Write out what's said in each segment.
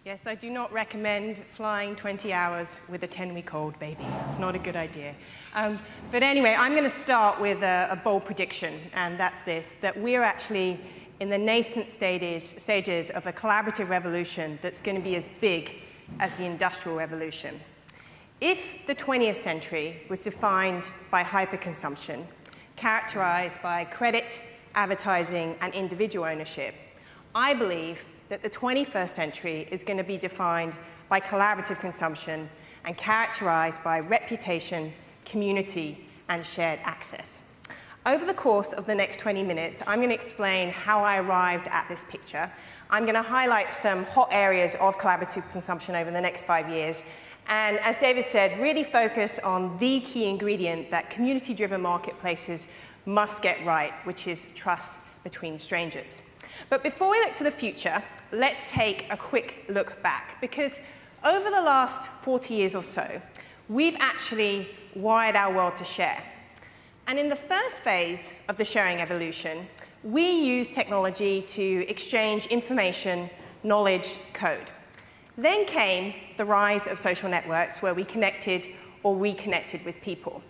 Yes, I do not recommend flying 20 hours with a 10-week-old baby. It's not a good idea. But anyway, I'm going to start with a bold prediction, and that's this, that we're actually in the nascent stages of a collaborative revolution that's going to be as big as the Industrial Revolution. If the 20th century was defined by hyperconsumption, characterized by credit, advertising, and individual ownership, I believe that the 21st century is going to be defined by collaborative consumption and characterized by reputation, community, and shared access. Over the course of the next 20 minutes, I'm going to explain how I arrived at this picture. I'm going to highlight some hot areas of collaborative consumption over the next 5 years, and as David said, really focus on the key ingredient that community-driven marketplaces must get right, which is trust between strangers. But before we look to the future, let's take a quick look back, because over the last 40 years or so, we've actually wired our world to share. And in the first phase of the sharing evolution, we used technology to exchange information, knowledge, code. Then came the rise of social networks, where we connected or reconnected with people.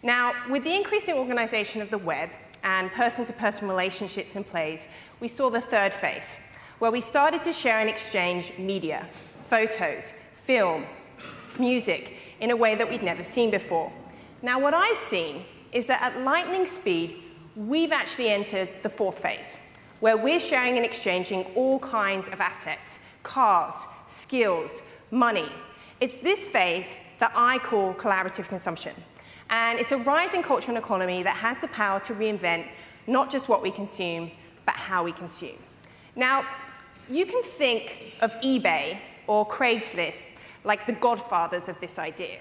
Now, with the increasing organization of the web and person-to-person relationships in place, we saw the third phase, where we started to share and exchange media, photos, film, music, in a way that we'd never seen before. Now, what I've seen is that at lightning speed, we've actually entered the fourth phase, where we're sharing and exchanging all kinds of assets, cars, skills, money. It's this phase that I call collaborative consumption. And it's a rising culture and economy that has the power to reinvent not just what we consume, but how we consume. Now, you can think of eBay or Craigslist like the godfathers of this idea,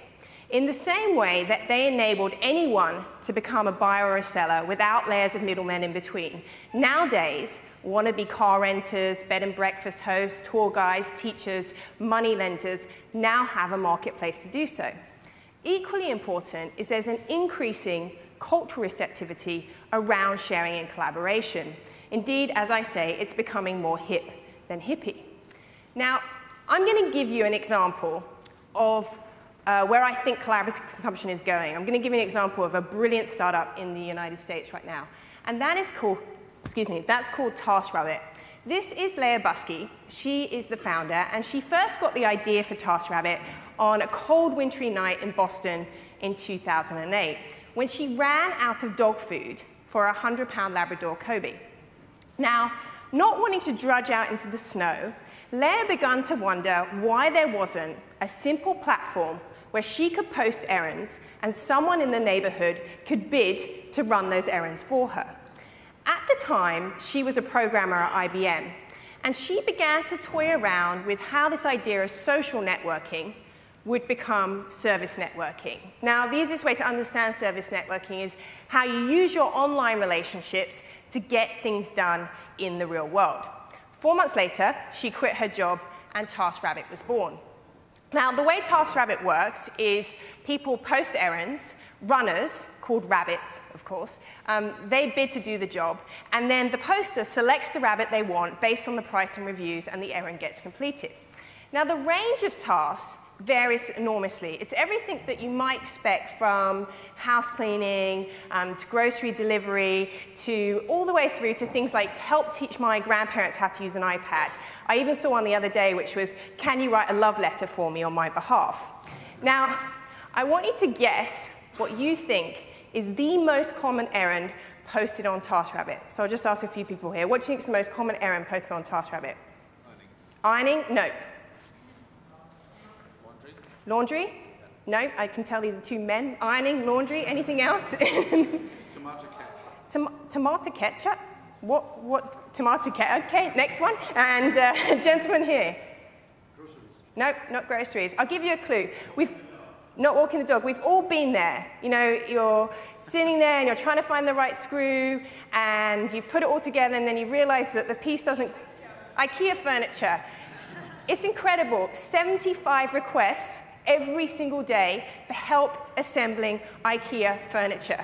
in the same way that they enabled anyone to become a buyer or a seller without layers of middlemen in between. Nowadays, wannabe car renters, bed and breakfast hosts, tour guides, teachers, money lenders now have a marketplace to do so. Equally important is there's an increasing cultural receptivity around sharing and collaboration. Indeed, as I say, it's becoming more hip than hippie. Now, I'm going to give you an example of where I think collaborative consumption is going. I'm going to give you an example of a brilliant startup in the United States right now. And that is called, that's called TaskRabbit. This is Leah Buskey. She is the founder, and she first got the idea for ToshRabbit on a cold, wintry night in Boston in 2008, when she ran out of dog food for a 100-pound Labrador Kobe. Now, not wanting to drudge out into the snow, Leah began to wonder why there wasn't a simple platform where she could post errands and someone in the neighborhood could bid to run those errands for her. At the time, she was a programmer at IBM, and she began to toy around with how this idea of social networking would become service networking. Now, the easiest way to understand service networking is how you use your online relationships to get things done in the real world. 4 months later, she quit her job, and TaskRabbit was born. Now, the way TaskRabbit works is people post errands, runners, called rabbits, of course, they bid to do the job, and then the poster selects the rabbit they want based on the price and reviews, and the errand gets completed. Now, the range of tasks varies enormously. It's everything that you might expect, from house cleaning to grocery delivery, to all the way through to things like help teach my grandparents how to use an iPad. I even saw one the other day which was, can you write a love letter for me on my behalf? Now, I want you to guess what you think is the most common errand posted on TaskRabbit. So I'll just ask a few people here. What do you think is the most common errand posted on TaskRabbit? Ironing? Nope. Laundry? No, I can tell these are two men. Ironing, laundry, anything else? Tomato ketchup. Tomato ketchup? What? Tomato ketchup? Okay, next one. And gentleman here. Groceries. No, not groceries. I'll give you a clue. Not walking the dog. We've all been there. You know, you're sitting there and you're trying to find the right screw, and you've put it all together, and then you realize that the piece doesn't... IKEA furniture. It's incredible. 75 requests every single day for help assembling IKEA furniture.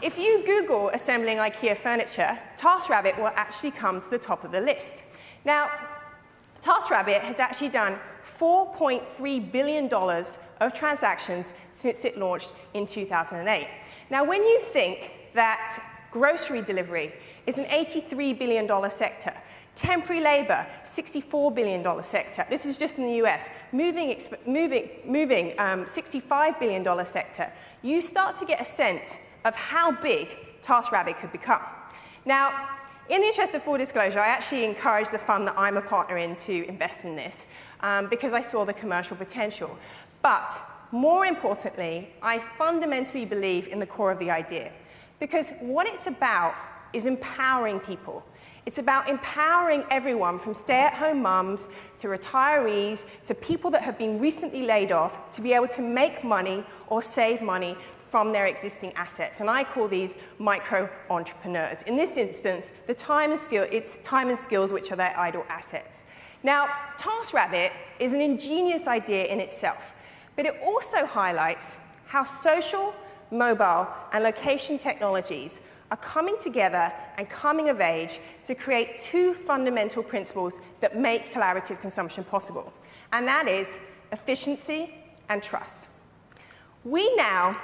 If you Google assembling IKEA furniture, TaskRabbit will actually come to the top of the list. Now, TaskRabbit has actually done $4.3 billion of transactions since it launched in 2008. Now, when you think that grocery delivery is an $83 billion sector, temporary labor, $64 billion sector. This is just in the US. Moving $65 billion sector. You start to get a sense of how big TaskRabbit could become. Now, in the interest of full disclosure, I actually encouraged the fund that I'm a partner in to invest in this because I saw the commercial potential. But more importantly, I fundamentally believe in the core of the idea. Because what it's about is empowering people. It's about empowering everyone from stay-at-home mums to retirees to people that have been recently laid off to be able to make money or save money from their existing assets. And I call these micro-entrepreneurs. In this instance, it's time and skills which are their idle assets. Now, TaskRabbit is an ingenious idea in itself, but it also highlights how social, mobile, and location technologies are coming together and coming of age to create two fundamental principles that make collaborative consumption possible. And that is efficiency and trust. We now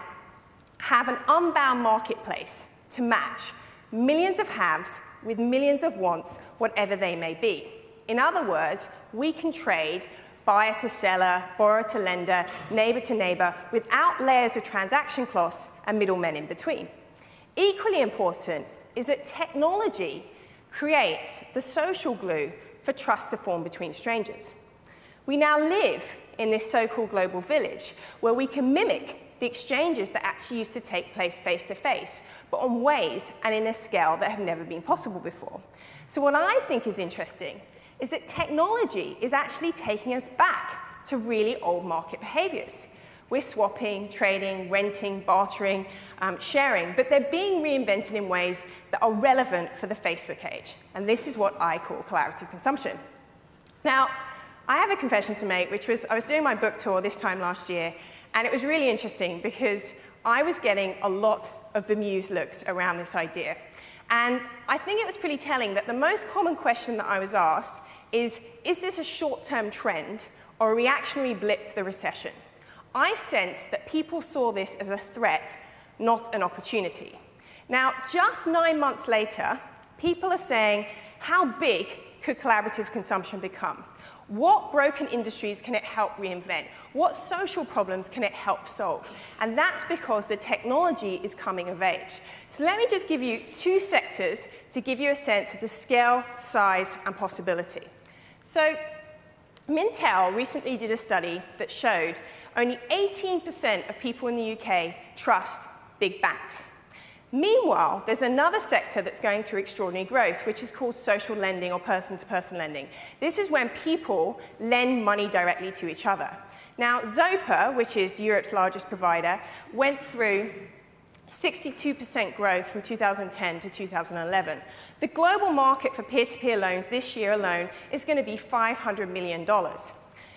have an unbound marketplace to match millions of haves with millions of wants, whatever they may be. In other words, we can trade buyer to seller, borrower to lender, neighbor to neighbor, without layers of transaction costs and middlemen in between. Equally important is that technology creates the social glue for trust to form between strangers. We now live in this so-called global village where we can mimic the exchanges that actually used to take place face-to-face, but on ways and in a scale that have never been possible before. So what I think is interesting is that technology is actually taking us back to really old market behaviors. We're swapping, trading, renting, bartering, sharing, but they're being reinvented in ways that are relevant for the Facebook age. And this is what I call collaborative consumption. Now, I have a confession to make, which was I was doing my book tour this time last year, and it was really interesting because I was getting a lot of bemused looks around this idea. And I think it was pretty telling that the most common question that I was asked is this a short-term trend or a reactionary blip to the recession? I sensed that people saw this as a threat, not an opportunity. Now, just 9 months later, people are saying, how big could collaborative consumption become? What broken industries can it help reinvent? What social problems can it help solve? And that's because the technology is coming of age. So let me just give you two sectors to give you a sense of the scale, size, and possibility. So Mintel recently did a study that showed only 18% of people in the UK trust big banks. Meanwhile, there's another sector that's going through extraordinary growth, which is called social lending or person-to-person lending. This is when people lend money directly to each other. Now, Zopa, which is Europe's largest provider, went through 62% growth from 2010 to 2011. The global market for peer-to-peer loans this year alone is going to be $500 million.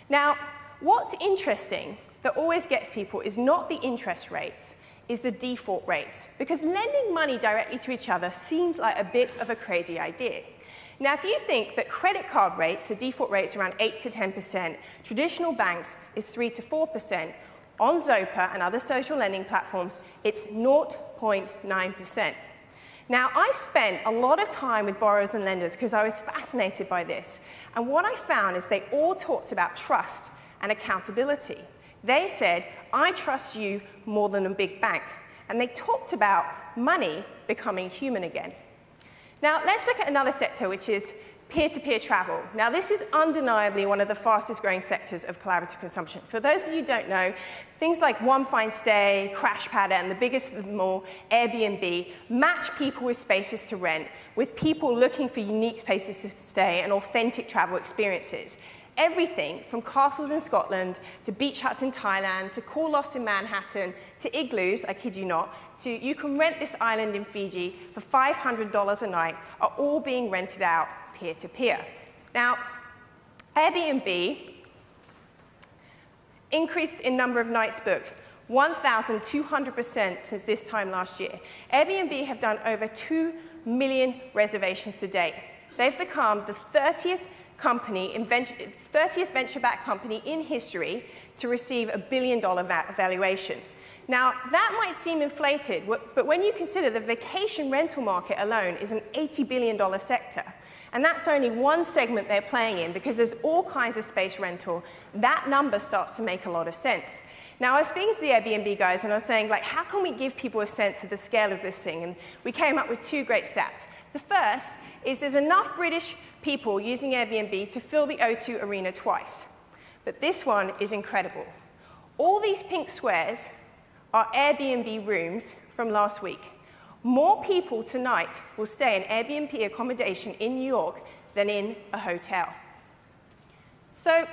Now, what's interesting that always gets people is not the interest rates, is the default rates, because lending money directly to each other seems like a bit of a crazy idea. Now, if you think that credit card rates, the default rates around 8 to 10%, traditional banks is 3 to 4%, on Zopa and other social lending platforms, it's 0.9%. Now, I spent a lot of time with borrowers and lenders because I was fascinated by this. And what I found is they all talked about trust and accountability. They said, I trust you more than a big bank. And they talked about money becoming human again. Now, let's look at another sector, which is peer-to-peer travel. Now, this is undeniably one of the fastest growing sectors of collaborative consumption. For those of you who don't know, things like One Fine Stay, CrashPad, and the biggest of them all, Airbnb, match people with spaces to rent, with people looking for unique spaces to stay and authentic travel experiences. Everything from castles in Scotland, to beach huts in Thailand, to cool lofts in Manhattan, to igloos, I kid you not, to you can rent this island in Fiji for $500 a night, are all being rented out peer-to-peer. Now, Airbnb increased in number of nights booked 1,200% since this time last year. Airbnb have done over 2 million reservations to date. They've become the 30th company, 30th venture-backed company in history to receive a $1 billion valuation. Now, that might seem inflated, but when you consider the vacation rental market alone is an $80 billion sector, and that's only one segment they're playing in because there's all kinds of space rental, that number starts to make a lot of sense. Now, I was speaking to the Airbnb guys, and I was saying, like, how can we give people a sense of the scale of this thing? And we came up with two great stats. The first is there's enough British people using Airbnb to fill the O2 Arena twice. But this one is incredible. All these pink squares are Airbnb rooms from last week. More people tonight will stay in Airbnb accommodation in New York than in a hotel. So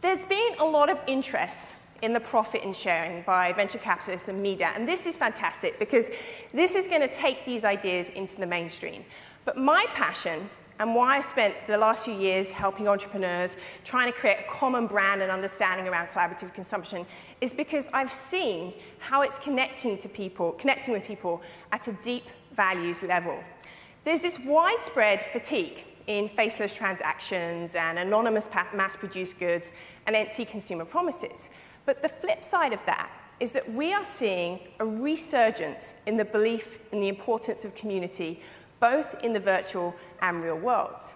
there's been a lot of interest in the profit and sharing by venture capitalists and media, and this is fantastic because this is going to take these ideas into the mainstream. But my passion, and why I spent the last few years helping entrepreneurs, trying to create a common brand and understanding around collaborative consumption, is because I've seen how it's connecting with people at a deep values level. There's this widespread fatigue in faceless transactions and anonymous mass-produced goods and empty consumer promises. But the flip side of that is that we are seeing a resurgence in the belief in the importance of community, both in the virtual and real worlds.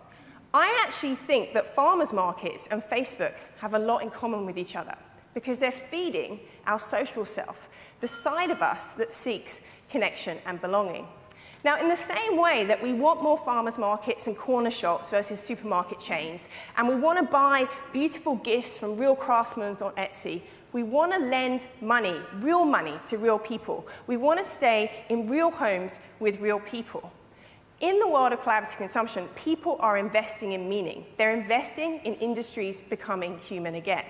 I actually think that farmers markets and Facebook have a lot in common with each other because they're feeding our social self, the side of us that seeks connection and belonging. Now, in the same way that we want more farmers markets and corner shops versus supermarket chains, and we want to buy beautiful gifts from real craftsmen on Etsy, we want to lend money, real money, to real people. We want to stay in real homes with real people. In the world of collaborative consumption, people are investing in meaning. They're investing in industries becoming human again.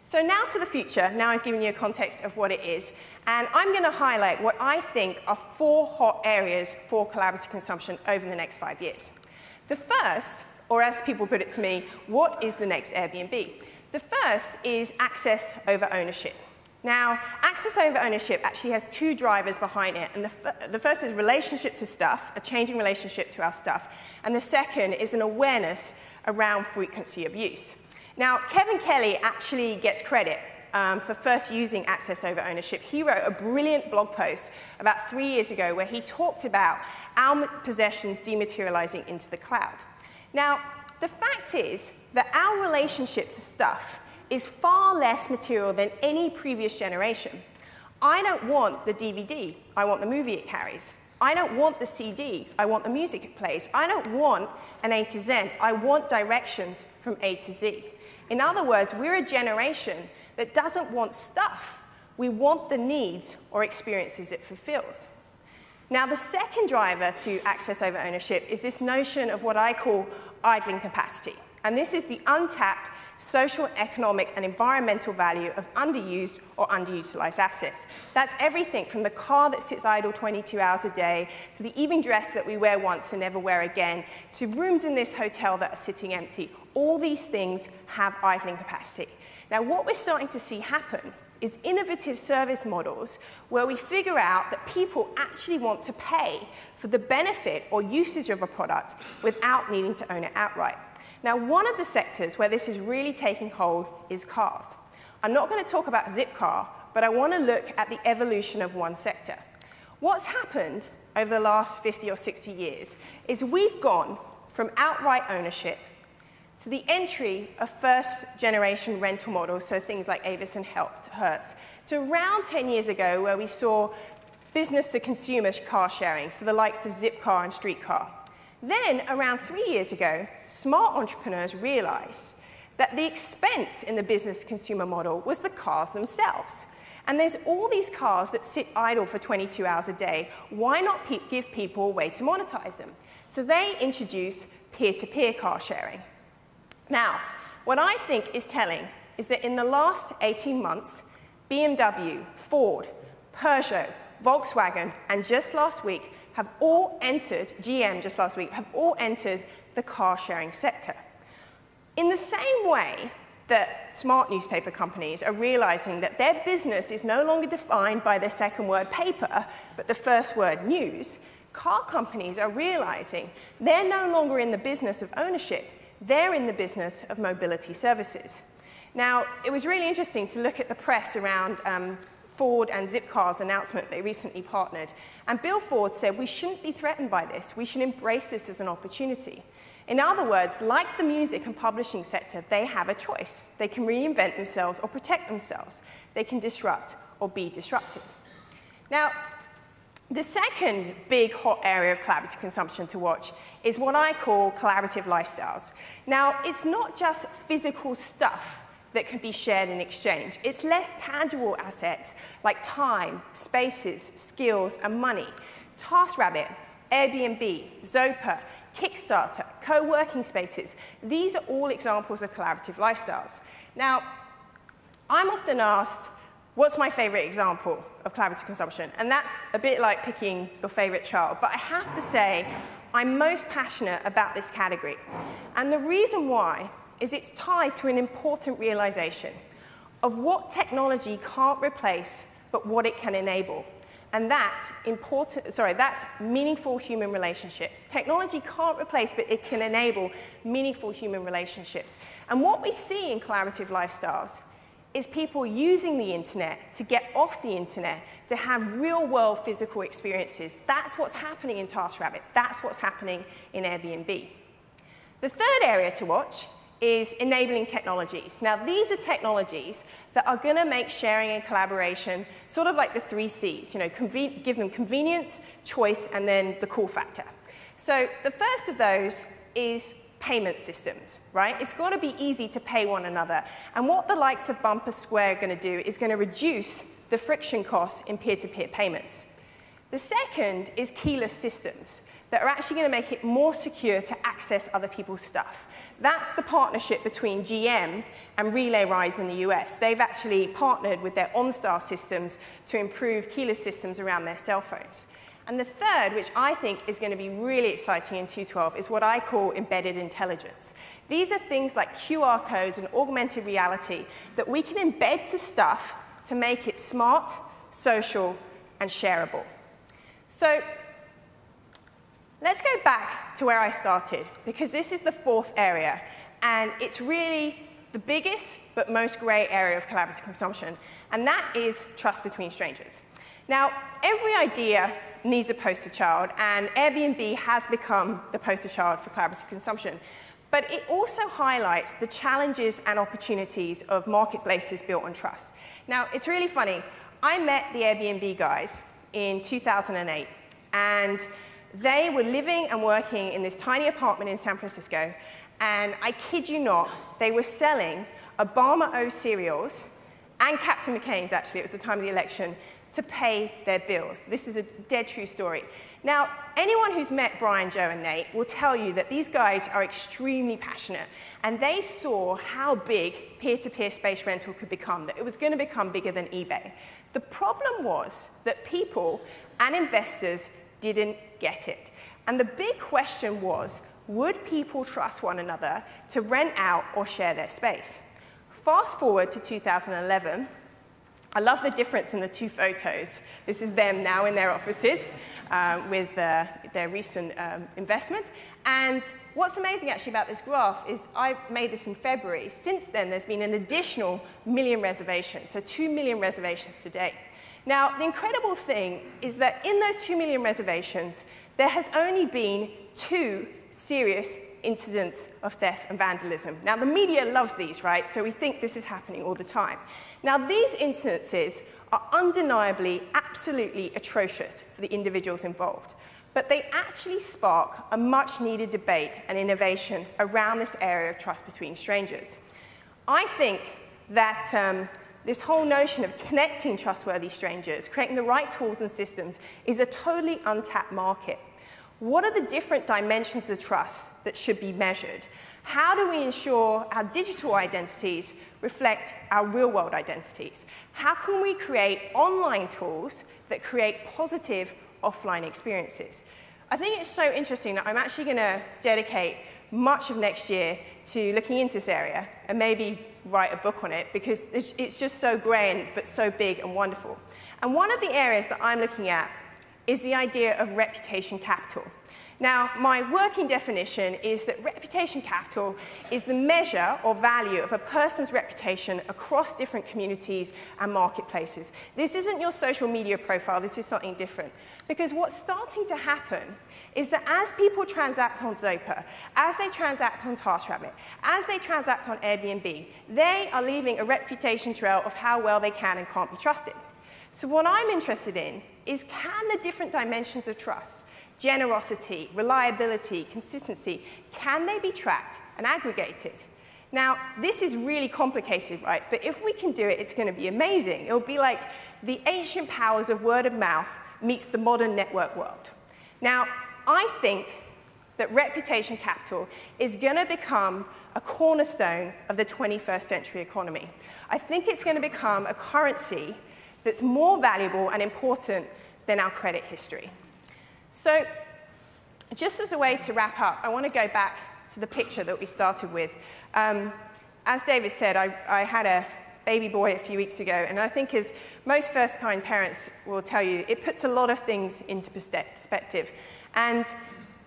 So now to the future. Now I've given you a context of what it is. And I'm going to highlight what I think are 4 hot areas for collaborative consumption over the next 5 years. The first, or as people put it to me, what is the next Airbnb? The first is access over ownership. Now, access over ownership actually has 2 drivers behind it. And the first is relationship to stuff, a changing relationship to our stuff. And the second is an awareness around frequency of use. Now, Kevin Kelly actually gets credit for first using access over ownership. He wrote a brilliant blog post about 3 years ago where he talked about our possessions dematerializing into the cloud. Now, the fact is that our relationship to stuff is far less material than any previous generation. I don't want the DVD, I want the movie it carries. I don't want the CD, I want the music it plays. I don't want an A to Z, I want directions from A to Z. In other words, we're a generation that doesn't want stuff. We want the needs or experiences it fulfills. Now, the second driver to access over ownership is this notion of what I call idling capacity. And this is the untapped social, economic, and environmental value of underused or underutilized assets. That's everything from the car that sits idle 22 hours a day, to the evening dress that we wear once and never wear again, to rooms in this hotel that are sitting empty. All these things have idling capacity. Now, what we're starting to see happen is innovative service models where we figure out that people actually want to pay for the benefit or usage of a product without needing to own it outright. Now, one of the sectors where this is really taking hold is cars. I'm not going to talk about Zipcar, but I want to look at the evolution of one sector. What's happened over the last 50 or 60 years is we've gone from outright ownership to the entry of first-generation rental models, so things like Avis and Hertz, to around 10 years ago where we saw business-to-consumer car sharing, so the likes of Zipcar and Streetcar. Then, around 3 years ago, smart entrepreneurs realized that the expense in the business-consumer model was the cars themselves. And there's all these cars that sit idle for 22 hours a day. Why not give people a way to monetize them? So they introduced peer-to-peer car sharing. Now, what I think is telling is that in the last 18 months, BMW, Ford, Peugeot, Volkswagen, and just last week, have all entered, GM just last week, have all entered the car-sharing sector. In the same way that smart newspaper companies are realizing that their business is no longer defined by the second word paper, but the first word news, car companies are realizing they're no longer in the business of ownership, They're in the business of mobility services. Now, it was really interesting to look at the press around Ford and Zipcars' announcement. They recently partnered. And Bill Ford said, we shouldn't be threatened by this. We should embrace this as an opportunity. In other words, like the music and publishing sector, they have a choice. They can reinvent themselves or protect themselves. They can disrupt or be disrupted. Now, the second big hot area of collaborative consumption to watch is what I call collaborative lifestyles. Now, it's not just physical stuff that can be shared in exchange. It's less tangible assets like time, spaces, skills, and money. TaskRabbit, Airbnb, Zopa, Kickstarter, co-working spaces, these are all examples of collaborative lifestyles. Now, I'm often asked, what's my favorite example of collaborative consumption? And that's a bit like picking your favorite child. But I have to say, I'm most passionate about this category. And the reason why is it's tied to an important realization of what technology can't replace, but what it can enable. And that's that's meaningful human relationships. Technology can't replace, but it can enable meaningful human relationships. And what we see in collaborative lifestyles is people using the internet to get off the internet, to have real-world physical experiences. That's what's happening in TaskRabbit. That's what's happening in Airbnb. The third area to watch is enabling technologies. Now, these are technologies that are going to make sharing and collaboration sort of like the 3 C's. You know, give them convenience, choice, and then the cool factor. So the first of those is payment systems, right? It's got to be easy to pay one another. And what the likes of Bumper Square are going to do is going to reduce the friction costs in peer-to-peer payments. The second is keyless systems that are actually going to make it more secure to access other people's stuff. That's the partnership between GM and Relay Rise in the US. They've actually partnered with their OnStar systems to improve keyless systems around their cell phones. And the third, which I think is going to be really exciting in 2.12, is what I call embedded intelligence. These are things like QR codes and augmented reality that we can embed to stuff to make it smart, social, and shareable. So let's go back to where I started, because this is the fourth area, and it's really the biggest but most gray area of collaborative consumption, and that is trust between strangers. Now, every idea needs a poster child, and Airbnb has become the poster child for collaborative consumption. But it also highlights the challenges and opportunities of marketplaces built on trust. Now, it's really funny. I met the Airbnb guys in 2008, and they were living and working in this tiny apartment in San Francisco, and I kid you not, they were selling Obama O cereals and Captain McCain's, actually, it was the time of the election, to pay their bills. This is a dead true story. Now, anyone who's met Brian, Joe, and Nate will tell you that these guys are extremely passionate, and they saw how big peer-to-peer space rental could become, that it was going to become bigger than eBay. The problem was that people and investors didn't get it. And the big question was, would people trust one another to rent out or share their space? Fast forward to 2011. I love the difference in the two photos. This is them now in their offices with their recent investment. And what's amazing actually about this graph is I made this in February. Since then, there's been an additional 1 million reservations, so 2 million reservations to date. Now, the incredible thing is that in those 2 million reservations, there has only been 2 serious incidents of theft and vandalism. Now, the media loves these, right? So we think this is happening all the time. Now, these incidences are undeniably, absolutely atrocious for the individuals involved. But they actually spark a much-needed debate and innovation around this area of trust between strangers. I think that this whole notion of connecting trustworthy strangers, creating the right tools and systems, is a totally untapped market. What are the different dimensions of trust that should be measured? How do we ensure our digital identities reflect our real-world identities? How can we create online tools that create positive offline experiences? I think it's so interesting that I'm actually going to dedicate much of next year to looking into this area and maybe write a book on it, because it's just so grand but so big and wonderful. And one of the areas that I'm looking at is the idea of reputation capital. Now, my working definition is that reputation capital is the measure or value of a person's reputation across different communities and marketplaces. This isn't your social media profile, this is something different. Because what's starting to happen is that as people transact on Zopa, as they transact on TaskRabbit, as they transact on Airbnb, they are leaving a reputation trail of how well they can and can't be trusted. So what I'm interested in is, can the different dimensions of trust, generosity, reliability, consistency, can they be tracked and aggregated? Now, this is really complicated, right? But if we can do it, it's going to be amazing. It'll be like the ancient powers of word of mouth meets the modern network world. Now, I think that reputation capital is going to become a cornerstone of the 21st century economy. I think it's going to become a currency that's more valuable and important than our credit history. So just as a way to wrap up, I want to go back to the picture that we started with. As David said, I had a baby boy a few weeks ago, and I think, as most first-time parents will tell you, it puts a lot of things into perspective. And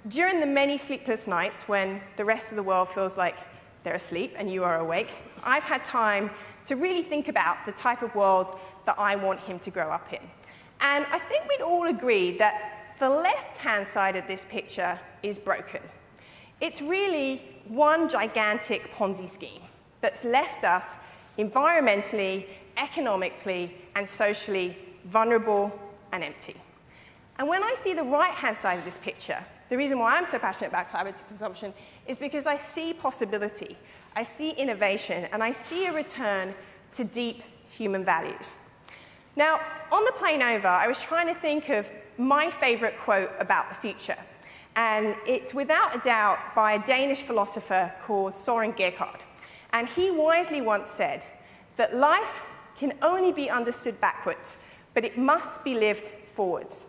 during the many sleepless nights when the rest of the world feels like they're asleep and you are awake, I've had time to really think about the type of world that I want him to grow up in. And I think we'd all agree that the left-hand side of this picture is broken. It's really one gigantic Ponzi scheme that's left us environmentally, economically, and socially vulnerable and empty. And when I see the right-hand side of this picture, the reason why I'm so passionate about collaborative consumption is because I see possibility, I see innovation, and I see a return to deep human values. Now, on the plane over, I was trying to think of my favorite quote about the future. And it's without a doubt by a Danish philosopher called Søren Kierkegaard. And he wisely once said that life can only be understood backwards, but it must be lived forwards.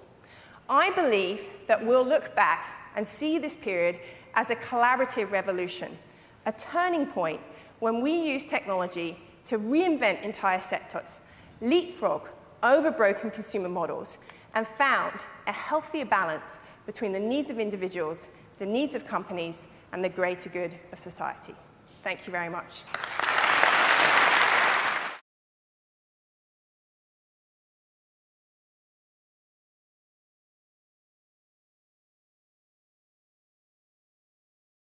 I believe that we'll look back and see this period as a collaborative revolution, a turning point when we use technology to reinvent entire sectors, leapfrog over broken consumer models, and found a healthier balance between the needs of individuals, the needs of companies, and the greater good of society. Thank you very much.